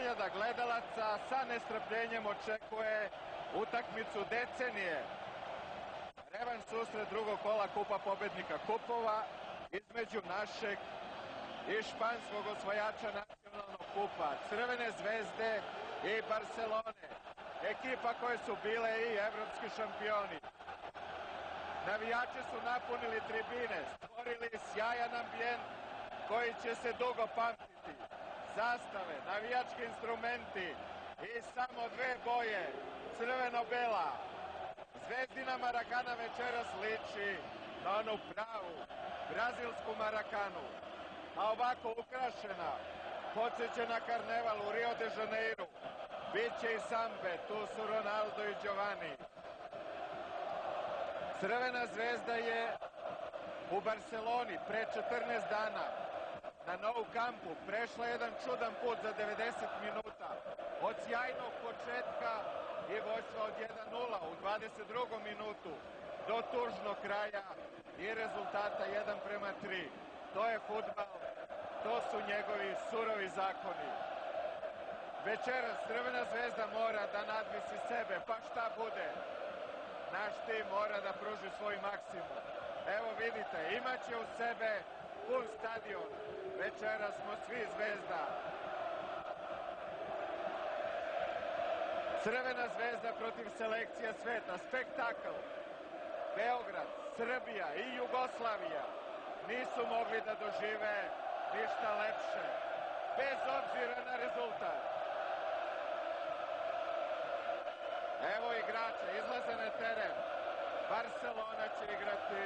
10.000 gledalaca sa nestrpljenjem očekuje utakmicu decenije. Revanš susret drugog kola Kupa pobednika kupova između našeg i španskog osvajača nacionalnog kupa, Crvene zvezde i Barcelone. Ekipa koje su bile i evropski šampioni. Navijači su napunili tribine, stvorili sjajan ambijent koji će se dugo pamtiti. Zastave, navijački instrumenti i samo dve boje, crveno-bela. Zvezdina Marakana večeras liči na onu pravu brazilsku Marakanu, a ovako ukrašena podsjeća na karneval u Rio de Janeiru. Biće i sambe, tu su Ronaldo i Giovanni. Crvena zvezda je u Barceloni pre 14 dana na Nou Campu prešla jedan čudan put za 90 minuta. Od sjajnog početka i vođstva od 1:0 u 22. minutu do tužnog kraja i rezultata 1:3. To je fudbal, to su njegovi surovi zakoni. Večeras Crvena zvezda mora da nadvisi sebe, pa šta bude? Naš tim mora da pruži svoj maksimum. Evo vidite, imaće u sebe pun stadion. Večeras smo svi zvezda. Crvena zvezda protiv selekcija sveta, spektakl. Beograd, Srbija i Jugoslavija nisu mogli da dožive ništa lepše, bez obzira na rezultat. Evo igrača, izlaze na teren. Barcelona će igrati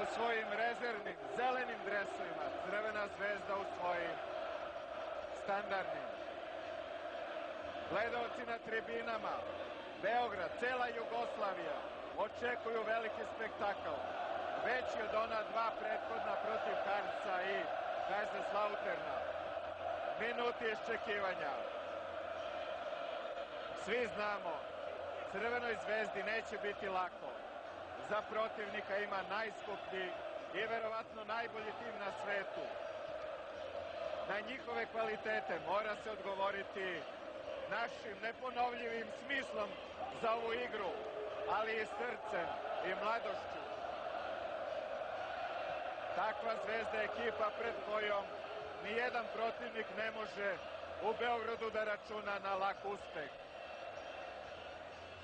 u svojim rezervnim, zelenim dresovima. Crvena zvezda u svojim standardnim. Gledaoci na tribinama, Beograd, cela Jugoslavija očekuju veliki spektakl. Veći od ona dva prethodna protiv Harca i Kaiserslauterna. Minuti iščekivanja. Svi znamo, Crvenoj zvezdi neće biti lako. Za protivnika ima najskuplji i verovatno najbolji tim na svetu. Na njihove kvalitete mora se odgovoriti našim neponovljivim smislom za ovu igru, ali i srcem i mladošću. Takva zvezda je ekipa pred kojom nijedan protivnik ne može u Beogradu da računa na lak uspeh.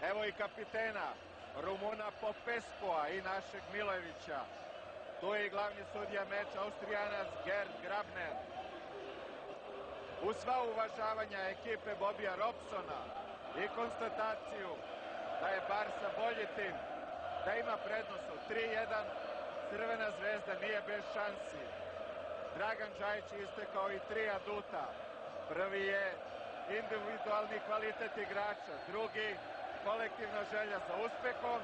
Evo i kapitena Rumuna Popeskova i našeg Milojevića. Tu je i glavni sudija meča, Austrijanac Gerd Grabner. Uz sva uvažavanja ekipe Bobija Robsona i konstataciju da je Barsa bolji tim, da ima prednost od 3:1, Crvena zvezda nije bez šansi. Dragan Džajić je istekao i 3 aduta. Prvi je individualni kvalitet igrača, drugi kolektivna želja za uspehom,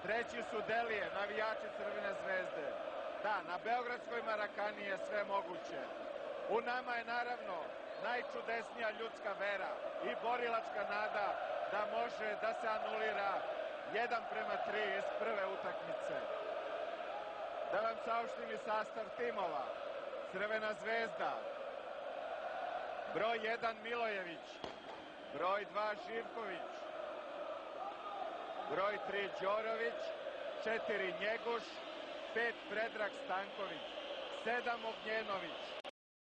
treći su Delije, navijači Crvene zvezde. Da, na beogradskoj Marakani je sve moguće. U nama je naravno najčudesnija ljudska vera i borilačka nada da može da se anulira 1:3 iz prve utakmice. Da vam saopštim i sastav timova. Crvena zvezda, broj 1 Milojević, broj 2 Živković, broj 3 Đorović, 4 Njeguš, 5 Predrag Stanković, 7 Ognjenović.